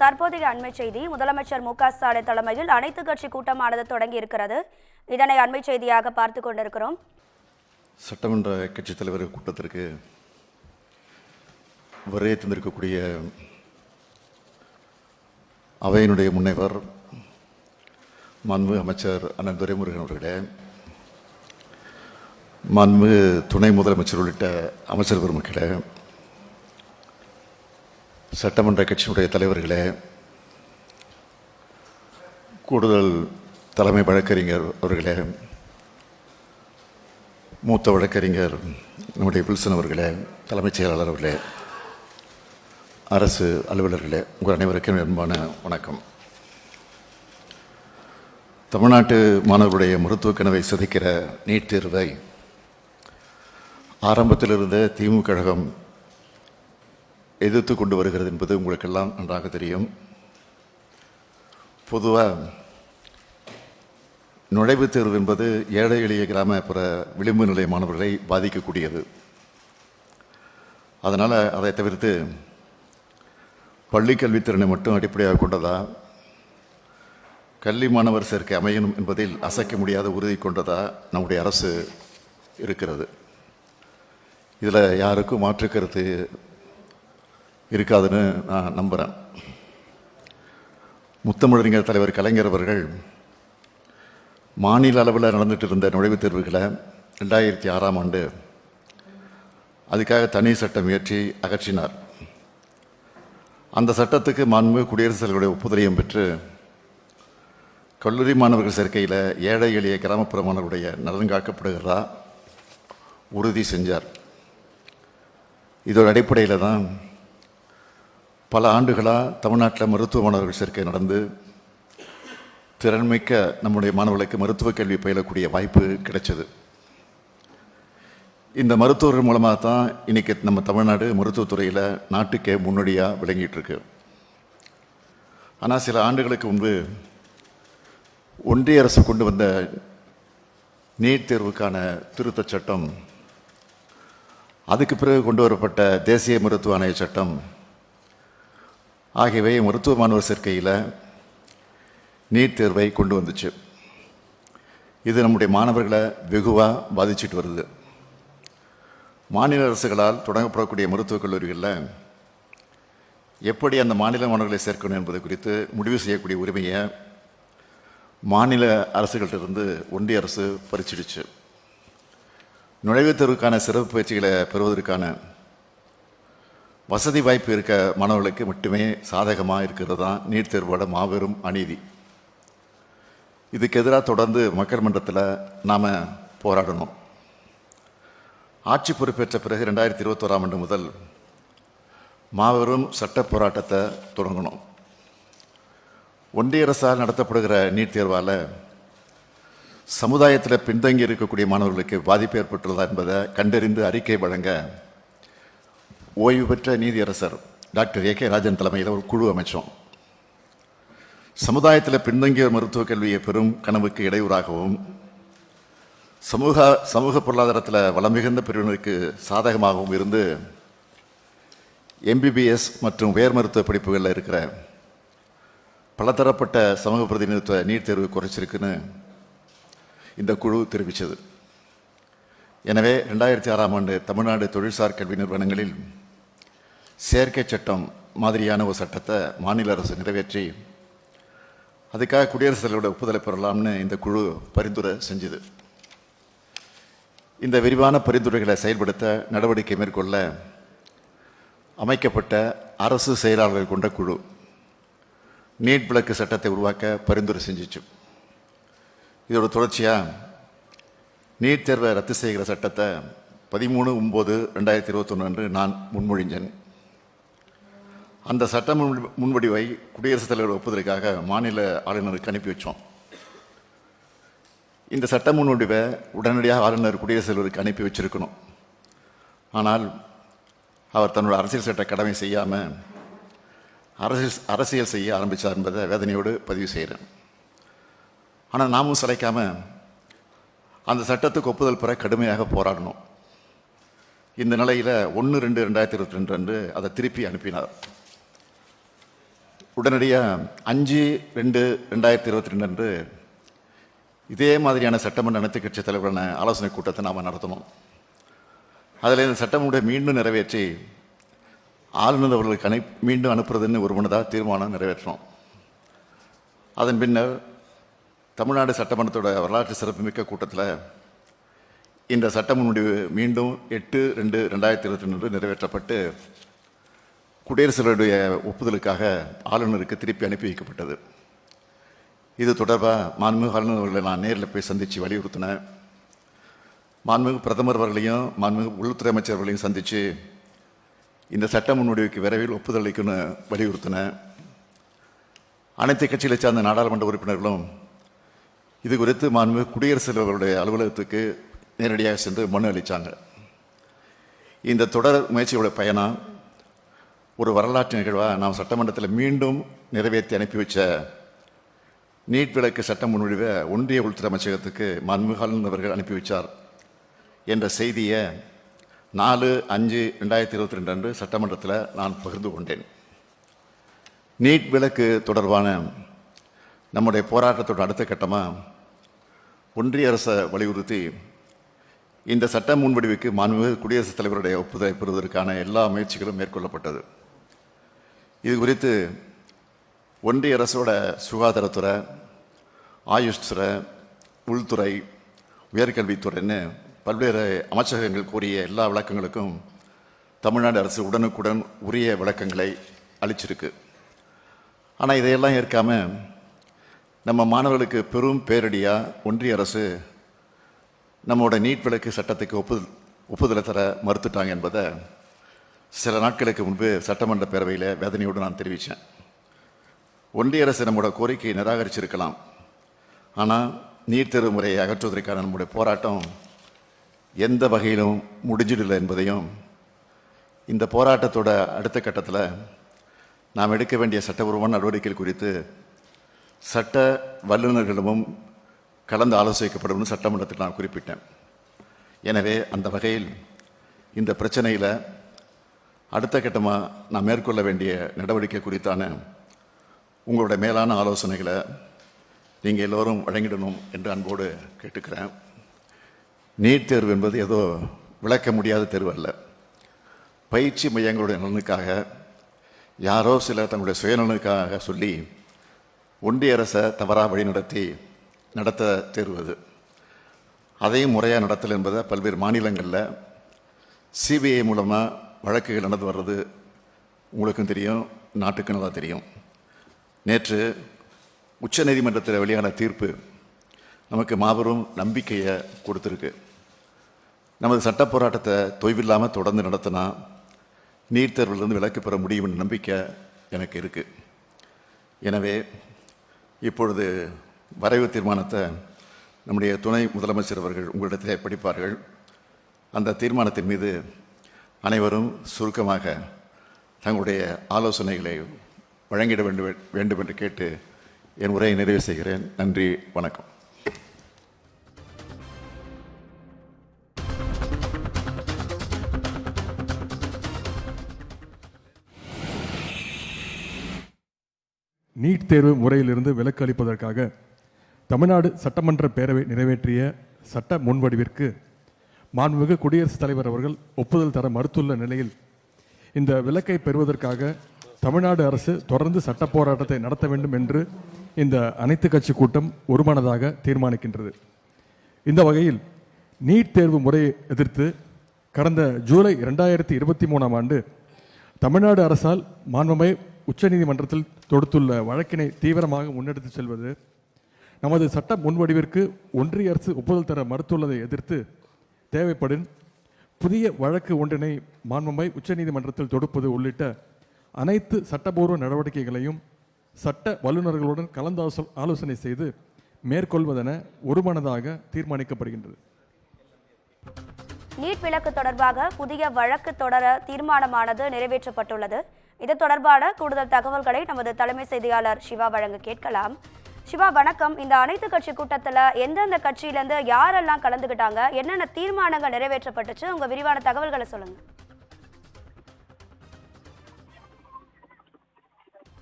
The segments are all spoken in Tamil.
தற்போதைய அண்மை செய்தி. முதலமைச்சர் மு க ஸ்டாலின் தலைமையில் அனைத்து கட்சி கூட்டமானது தொடங்கி இருக்கிறது. இதனை அண்மை செய்தியாக பார்த்து கொண்டிருக்கிறோம். சட்டமன்ற கட்சித் தலைவர் கூட்டத்திற்கு வருகை தந்திருக்கக்கூடிய அவையினுடைய முனைவர் மாண்புமிகு அமைச்சர் அண்ணன் துரைமுருகன் அவர்களே, மாண்புமிகு துணை முதலமைச்சர் உள்ளிட்ட அமைச்சர் பெருமக்களே, சட்டமன்ற கட்சியினுடைய தலைவர்களே, கூடுதல் தலைமை வழக்கறிஞர் அவர்களே, மூத்த வழக்கறிஞர் நம்முடைய வில்சன் அவர்களே, தலைமைச் செயலாளர் அவர்களே, அரசு அலுவலர்களே, உங்கள் அனைவருக்கும் அன்பான வணக்கம். தமிழ்நாட்டு மாணவர்களுடைய மருத்துவ கனவை சிதைக்கிற நீட் தேர்வை ஆரம்பத்திலிருந்த திமுக கழகம் எதிர்த்து கொண்டு வருகிறது என்பது உங்களுக்கெல்லாம் நன்றாக தெரியும். பொதுவாக நுழைவுத் தேர்வு என்பது ஏழை எளிய கிராமப்புற விளிம்பு நிலை மாணவர்களை பாதிக்கக்கூடியது. அதனால் அதை தவிர்த்து பள்ளி கல்வித்திறனை மட்டும் அடிப்படையாக கொண்டதா, கல்வி மாணவர் சேர்க்கை அமையணும் என்பதில் அசைக்க முடியாத உறுதி கொண்டதா நம்முடைய அரசு இருக்கிறது. இதில் யாருக்கும் மாற்று கருத்து இருக்காதுன்னு நான் நம்புகிறேன். முத்தமிழறிஞர் தலைவர் கலைஞர் அவர்கள் மாநில அளவில் நடந்துட்டு இருந்த நுழைவுத் தேர்வுகளை 2006ஆம் ஆண்டு அதுக்காக தனி சட்டம் இயற்றி அகற்றினார். அந்த சட்டத்துக்கு மாண்புமிகு குடியரசுத் தலைவருடைய ஒப்புதலையும் பெற்று கல்லூரி மாணவர்கள் சேர்க்கையில் ஏழை எளிய கிராமப்புற மாணவர்களுடைய நலன் காக்கப்படுகிறதா உறுதி செஞ்சார். இதோட அடிப்படையில் தான் பல ஆண்டுகளாக தமிழ்நாட்டில் மருத்துவ மாணவர்கள் சேர்க்கை நடந்து திறன்மிக்க நம்முடைய மாணவர்களுக்கு மருத்துவ கல்வி பயிலக்கூடிய வாய்ப்பு கிடைச்சது. இந்த மருத்துவர்கள் மூலமாக தான் இன்றைக்கி நம்ம தமிழ்நாடு மருத்துவத்துறையில் நாட்டுக்கே முன்னோடியாக விளங்கிட்டு இருக்கு. ஆனால் சில ஆண்டுகளுக்கு முன்பு ஒன்றிய அரசு கொண்டு வந்த நீட் தேர்வுக்கான திருத்தச் சட்டம், அதுக்கு பிறகு கொண்டு வரப்பட்ட தேசிய மருத்துவ ஆணைய சட்டம் ஆகியவை மருத்துவ மாணவர் சேர்க்கையில் நீட் தேர்வை கொண்டு வந்துச்சு. இது நம்முடைய மாணவர்களை வெகுவாக பாதிச்சுட்டு வருது. மாநில அரசுகளால் தொடங்கப்படக்கூடிய மருத்துவக் கல்லூரிகளில் எப்படி அந்த மாநில மாணவர்களை சேர்க்கணும் என்பது குறித்து முடிவு செய்யக்கூடிய உரிமையை மாநில அரசுகளிலிருந்து ஒன்றிய அரசு பறிச்சிடுச்சு. நுழைவுத் தேர்வுக்கான சிறப்பு பயிற்சிகளை பெறுவதற்கான வசதி வாய்ப்பு இருக்க மாணவர்களுக்கு மட்டுமே சாதகமாக இருக்கிறது தான் நீட் தேர்வோட மாபெரும் அநீதி. இதுக்கு எதிராக தொடர்ந்து மக்கள் மன்றத்தில் நாம் போராடணும். ஆட்சி பொறுப்பேற்ற பிறகு 2021ஆம் ஆண்டு முதல் மாபெரும் சட்ட போராட்டத்தை தொடங்கணும். ஒன்றிய அரசால் நடத்தப்படுகிற நீட் தேர்வால் சமுதாயத்தில் பின்தங்கி இருக்கக்கூடிய மாணவர்களுக்கு பாதிப்பு ஏற்பட்டுள்ளதா என்பதை கண்டறிந்து அறிக்கை வழங்க ஓய்வு பெற்ற நீதியரசர் டாக்டர் ஏ.கே. ராஜன் தலைமையில் ஒரு குழு அமைச்சோம். சமுதாயத்தில் பின்தங்கிய மருத்துவக் கல்வியை பெரும் கனவுக்கு இடையூறாகவும் சமூக பொருளாதாரத்தில் வளம் மிகுந்த பிரிவினருக்கு சாதகமாகவும் இருந்து எம்பிபிஎஸ் மற்றும் உயர் மருத்துவ படிப்புகளில் இருக்கிற பலதரப்பட்ட சமூக பிரதிநிதித்துவ நீட் தேர்வு குறைச்சிருக்குன்னு இந்த குழு தெரிவித்தது. எனவே 2006ஆம் ஆண்டு தமிழ்நாடு தொழில்சார் கல்வி நிறுவனங்களில் சேர்க்கை சட்டம் மாதிரியான ஒரு சட்டத்தை மாநில அரசு நிறைவேற்றி அதுக்காக குடியரசுத் தலைவரோட ஒப்புதலை பெறலாம்னு இந்த குழு பரிந்துரை செஞ்சுது. இந்த விரிவான பரிந்துரைகளை செயல்படுத்த நடவடிக்கை மேற்கொள்ள அமைக்கப்பட்ட அரசு செயலாளர்கள் கொண்ட குழு நீட் விலக்கு சட்டத்தை உருவாக்க பரிந்துரை செஞ்சிச்சு. இதோட தொடர்ச்சியாக நீட் தேர்வை ரத்து செய்கிற சட்டத்தை 13/9/2021 அன்று நான் முன்மொழிஞ்சேன். அந்த சட்ட முன்வடிவை குடியரசுத் தலைவர் ஒப்புதலுக்காக மாநில ஆளுநருக்கு அனுப்பி வச்சோம். இந்த சட்ட முன்வடிவை உடனடியாக ஆளுநர் குடியரசுத் தலைவருக்கு அனுப்பி வச்சிருக்கணும். ஆனால் அவர் தன்னோட அரசியல் சட்ட கடமை செய்யாமல் அரசியல் செய்ய ஆரம்பித்தார் என்பதை வேதனையோடு பதிவு செய்கிறேன். ஆனால் நாமும் சளைக்காமல் அந்த சட்டத்துக்கு ஒப்புதல் பெற கடுமையாக போராடணும். இந்த நிலையில் 1/2/2022 அன்று அதை திருப்பி அனுப்பினார். உடனடியாக 5/2/2022 அன்று இதே மாதிரியான சட்டமன்ற அனைத்து கட்சி தலைவரான ஆலோசனை கூட்டத்தை நாம் நடத்தணும். அதில் இந்த சட்டமன்ற மீண்டும் நிறைவேற்றி ஆளுநர் அவர்களுக்கு மீண்டும் அனுப்புறதுன்னு ஒரு மனதாக தீர்மானம் நிறைவேற்றணும். அதன் பின்னர் தமிழ்நாடு சட்டமன்றத்தோட வரலாற்று சிறப்புமிக்க கூட்டத்தில் இந்த சட்ட முன்வடிவு மீண்டும் 8/2/2022 நிறைவேற்றப்பட்டு குடியரசுத் தலைவருடைய ஒப்புதலுக்காக ஆளுநருக்கு திருப்பி அனுப்பி வைக்கப்பட்டது. இது தொடர்பாக மாண்புமிகு ஆளுநர் அவர்களை நான் நேரில் போய் சந்தித்து வலியுறுத்தினேன். மாண்புமிகு பிரதமர் அவர்களையும் மாண்புமிகு உள்துறை அமைச்சர் அவர்களையும் சந்தித்து இந்த சட்ட முன்வடிவுக்கு விரைவில் ஒப்புதல் அளிக்கணும்னு வலியுறுத்தினேன். அனைத்து கட்சிகளை சார்ந்த நாடாளுமன்ற உறுப்பினர்களும் இது குறித்து மாண்புமிகு குடியரசுத் தலைவருடைய அலுவலகத்துக்கு நேரடியாக சென்று மனு அளித்தாங்க. இந்த தொடர் முயற்சியோட பயணம் ஒரு வரலாற்று நிகழ்வாக நாம் சட்டமன்றத்தில் மீண்டும் நிறைவேற்றி அனுப்பி வச்ச நீட் விலக்கு சட்ட முன்வடிவை ஒன்றிய உள்துறை அமைச்சகத்துக்கு மாண்புமிகு ஆளுநர் அவர்கள் அனுப்பி வச்சார் என்ற செய்தியை 4/5/2022 அன்று சட்டமன்றத்தில் நான் பகிர்ந்து கொண்டேன். நீட் விலக்கு தொடர்பான நம்முடைய போராட்டத்தோட அடுத்த கட்டமாக ஒன்றிய அரசை வலியுறுத்தி இந்த சட்ட முன்வடிவுக்கு மாண்புமிகு குடியரசுத் தலைவருடைய ஒப்புதலை பெறுவதற்கான எல்லா முயற்சிகளும் மேற்கொள்ளப்பட்டது. இது குறித்து ஒன்றிய அரசோட சுகாதாரத்துறை, ஆயுஷ் துறை, உள்துறை, உயர்கல்வித்துறைன்னு பல்வேறு அமைச்சகங்கள் கூறிய எல்லா விளக்கங்களுக்கும் தமிழ்நாடு அரசு உடனுக்குடன் உரிய விளக்கங்களை அளிச்சிருக்கு. ஆனால் இதையெல்லாம் ஏற்காமல் நம்ம மாணவர்களுக்கு பெரும் பேரடியாக ஒன்றிய அரசு நம்மளோட நீட் விலக்கு சட்டத்துக்கு ஒப்புதலை தர மறுத்துட்டாங்க என்பதை சில நாட்களுக்கு முன்பு சட்டமன்ற பேரவையில் வேதனையோடு நான் தெரிவித்தேன். ஒன்றிய அரசு நம்மளோட கோரிக்கையை நிராகரிச்சிருக்கலாம். ஆனால் நீட் தேர்வு முறையை அகற்றுவதற்கான நம்முடைய போராட்டம் எந்த வகையிலும் முடிஞ்சிடலை என்பதையும் இந்த போராட்டத்தோட அடுத்த கட்டத்தில் நாம் எடுக்க வேண்டிய சட்டபூர்வமான நடவடிக்கைகள் குறித்து சட்ட வல்லுநர்களிடமும் கலந்து ஆலோசிக்கப்படும் சட்டமன்றத்தில் நான் குறிப்பிட்டேன். எனவே அந்த வகையில் இந்த பிரச்சனையில் அடுத்த கட்டமாக நான் மேற்கொள்ள வேண்டிய நடவடிக்கை குறித்தான உங்களோட மேலான ஆலோசனைகளை நீங்கள் எல்லோரும் வழங்கிடணும் என்று அன்போடு கேட்டுக்கிறேன். நீட் தேர்வு என்பது ஏதோ விளக்க முடியாத தேர்வு அல்ல. பயிற்சி மையங்களுடைய நலனுக்காக யாரோ சிலர் தங்களுடைய சுயநலனுக்காக சொல்லி ஒன்றிய அரசை தவறாக வழிநடத்தி நடத்த தேர்வது, அதையும் முறையாக நடத்தல் என்பதை பல்வேறு மாநிலங்களில் சிபிஐ மூலமாக வழக்குகள் நடந்து வர்றது உங்களுக்கும் தெரியும், நாட்டுக்கு நல்லா தெரியும். நேற்று உச்சநீதிமன்றத்தில் வெளியான தீர்ப்பு நமக்கு மாபெரும் நம்பிக்கையை கொடுத்துருக்கு. நமது சட்ட போராட்டத்தை தொய்வில்லாமல் தொடர்ந்து நடத்தினா நீட் தேர்விலிருந்து விலக்கு பெற முடியும்னு நம்பிக்கை எனக்கு இருக்குது. எனவே இப்பொழுது வரைவு தீர்மானத்தை நம்முடைய துணை முதலமைச்சர் அவர்கள் உங்களிடத்திலே படிப்பார்கள். அந்த தீர்மானத்தின் மீது அனைவரும் சுருக்கமாக தங்களுடைய ஆலோசனைகளை வழங்கிட வேண்டும் என்று கேட்டு என் உரையை நிறைவு செய்கிறேன். நன்றி, வணக்கம். நீட் தேர்வு முறையிலிருந்து விலக்கு அளிப்பதற்காக தமிழ்நாடு சட்டமன்ற பேரவை நிறைவேற்றிய சட்ட முன்வடிவிற்கு மாண்புமிகு குடியரசுத் தலைவர் அவர்கள் ஒப்புதல் தர மறுத்துள்ள நிலையில் இந்த விலக்கை பெறுவதற்காக தமிழ்நாடு அரசு தொடர்ந்து சட்ட போராட்டத்தை நடத்த வேண்டும் என்று இந்த அனைத்து கட்சி கூட்டம் ஒருமனதாக தீர்மானிக்கின்றது. இந்த வகையில் நீட் தேர்வு முறையை எதிர்த்து கடந்த ஜூலை 2023 ஆண்டு தமிழ்நாடு அரசால் மாண்புமிகு உச்சநீதிமன்றத்தில் தொடுத்துள்ள வழக்கினை தீவிரமாக முன்னெடுத்து செல்வது, நமது சட்ட முன்வடிவிற்கு ஒன்றிய அரசு ஒப்புதல் தர மறுத்துள்ளதை எதிர்த்து தேவைப்படும் புதிய வழக்கு ஒன்றினை மாண்புமிகு உச்சநீதிமன்றத்தில் தொடுப்பது உள்ளிட்ட அனைத்து சட்டபூர்வ நடவடிக்கைகளையும் சட்ட வல்லுநர்களுடன் கலந்து ஆலோசனை செய்து மேற்கொள்வதென ஒருமனதாக தீர்மானிக்கப்படுகின்றது. நீட் விலக்கு தொடர்பாக புதிய வழக்கு தொடர தீர்மானமானது நிறைவேற்றப்பட்டுள்ளது. இது தொடர்பான கூடுதல் தகவல்களை நமது தலைமை செய்தியாளர் சிவா வழங்க கேட்கலாம். சிவா, வணக்கம். இந்த அனைத்து கட்சி கூட்டத்தில் எந்தெந்த கட்சியிலேருந்து யாரெல்லாம் கலந்துக்கிட்டாங்க, என்னென்ன தீர்மானங்கள் நிறைவேற்றப்பட்டுச்சு, உங்கள் விரிவான தகவல்களை சொல்லுங்கள்.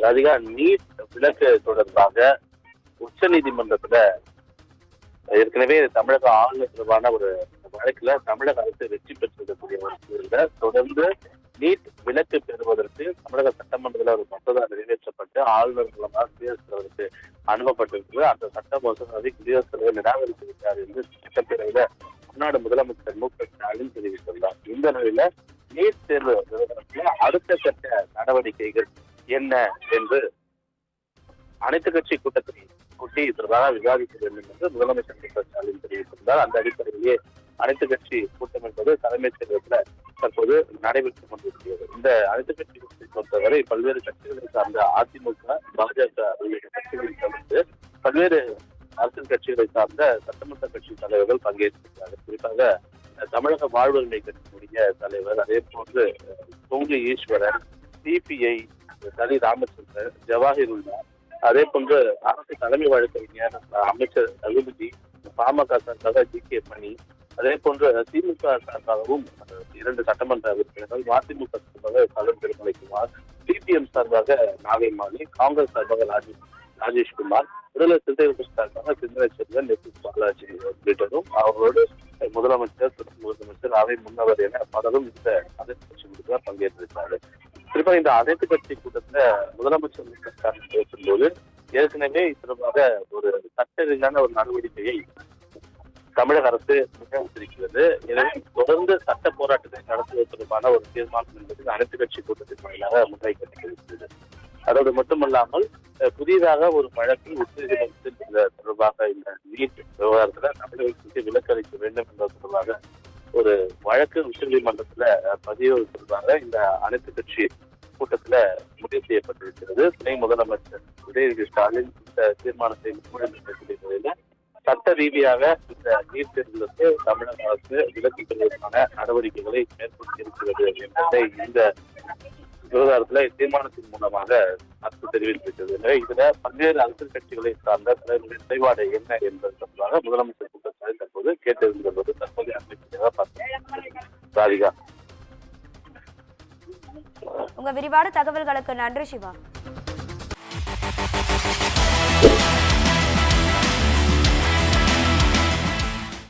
ராதிகா, நீட் விலக்கு தொடர்பாக உச்ச நீதிமன்றத்துல ஏற்கனவே தமிழக ஆளுநர் தொடர்பான ஒரு வழக்குல தமிழக அரசு வெற்றி பெற்றிருக்கக்கூடிய ஒரு சூழல்ல தொடர்ந்து நீட் விலக்கு பெறுவதற்கு தமிழக சட்டமன்றத்தில் ஒரு மசோதா நிறைவேற்றப்பட்டு ஆளுநர் மூலமாக குடியரசுத் தலைவருக்கு அனுப்பப்பட்டிருக்கு. அந்த சட்ட மசோதாவை குடியரசுத் தலைவர் நிராகரித்து விட்டார் என்று சட்டப்பேரவையில தமிழ்நாடு முதலமைச்சர் மு.க. ஸ்டாலின் தெரிவித்துள்ளார். இந்த நிலையில நீட் தேர்வு விவகாரத்தில் அடுத்த கட்ட நடவடிக்கைகள் என்ன என்று அனைத்து கட்சி கூட்டத்தை கூட்டி தொடர்பாக விவாதிக்க வேண்டும் என்று முதலமைச்சர் மு.க. ஸ்டாலின் தெரிவித்திருந்தார். அந்த அடிப்படையிலேயே அனைத்து கட்சி கூட்டம் என்பது தலைமைச் செயலகத்தில் தற்போது நடைபெற்றுக் கொண்டிருக்கிறது. இந்த அனைத்து கட்சி கூட்டத்தை பொறுத்தவரை பல்வேறு கட்சிகளை சார்ந்த அதிமுக, பாஜக உள்ளிட்ட கட்சிகளை தவிர்த்து பல்வேறு அரசியல் கட்சிகளை சார்ந்த சட்டமன்ற கட்சி தலைவர்கள் பங்கேற்றிருக்கிறார்கள். குறிப்பாக தமிழக வாழ்வுரிமை கட்சியினுடைய தலைவர், அதே போன்று தொங்கு ஈஸ்வரன், சிபிஐ தனி ராமச்சந்திரன், ஜவாஹிருல்லா, அதே போன்று அரசு தலைமை வழக்கறிஞர் அமைச்சர் ரகுபதி, பாமக சார்பாக ஜி.கே. மணி, அதே போன்று திமுக சார்பாகவும் 2 சட்டமன்ற உறுப்பினர்கள், மதிமுக சார்பாக கலர் திருமலைக்குமார், சிபிஎம் சார்பாக நாகைமாலி, காங்கிரஸ் சார்பாக ராஜேஷ்குமார், விடுதலை சிறுத்தைகள் சார்பாக சிந்தனை செல்வன், நெத்திஸ் பாலாஜி உள்ளிட்டதும் அவர்களோடு முதலமைச்சர், துணை முதலமைச்சர், அவை முன்னவர் என பலரும் இந்த அனைத்து கட்சி கூட்டத்தில் பங்கேற்றிருக்கிறார்கள். குறிப்பாக இந்த அனைத்து கட்சி கூட்டத்துல முதலமைச்சர் மு.க. ஸ்டாலின் பேசும்போது ஏற்கனவே தொடர்பாக ஒரு சட்ட ரீதியான ஒரு நடவடிக்கையை தமிழக அரசு முன்னெடுத்திருக்கிறது. எனவே தொடர்ந்து சட்ட போராட்டத்தை நடத்துவது தொடர்பான ஒரு தீர்மானம் என்பது அனைத்து கட்சி கூட்டத்தின் வாயிலாக முன்வைக்கப்பட்டிருக்கிறது. அதோடு மட்டுமல்லாமல் புதிதாக ஒரு வழக்கு உச்சநீதிமன்றத்தில் தொடர்பாக இந்த நீட் விவகாரத்துல தமிழகத்திற்கு விலக்கு அளிக்க வேண்டும் என்பது தொடர்பாக ஒரு வழக்கு உச்சநீதிமன்றத்துல பதிவு தொடர்பாக இந்த அனைத்து கட்சி கூட்டத்துல முடிவு செய்யப்பட்டிருக்கிறது. துணை முதலமைச்சர் உதயநிதி ஸ்டாலின் இந்த தீர்மானத்தை முன்மொழிந்திருக்கக்கூடிய நிலையில சட்ட ரீதியாக இந்த நீட் தேர்வுகளுக்கு தமிழக அரசு விலக்கு பெறுவதற்கான நடவடிக்கைகளை மேற்கொண்டு இருக்கிறது என்பதை இந்த விவகாரத்துல தீர்மானத்தின் மூலமாக அரசு தெரிவித்திருக்கிறது. எனவே இதுல பல்வேறு அரசியல் கட்சிகளை சார்ந்த தலைவர்களின் நிலைப்பாடு என்ன என்பது தொடர்பாக முதலமைச்சர் கூட்டத்தை தற்போது கேட்டறிந்து கொள்வது தற்போதைய அறிவிப்பதாக பார்த்தோம். ராதிகா, உங்க விரிவான தகவல்களுக்கு நன்றி சிவா.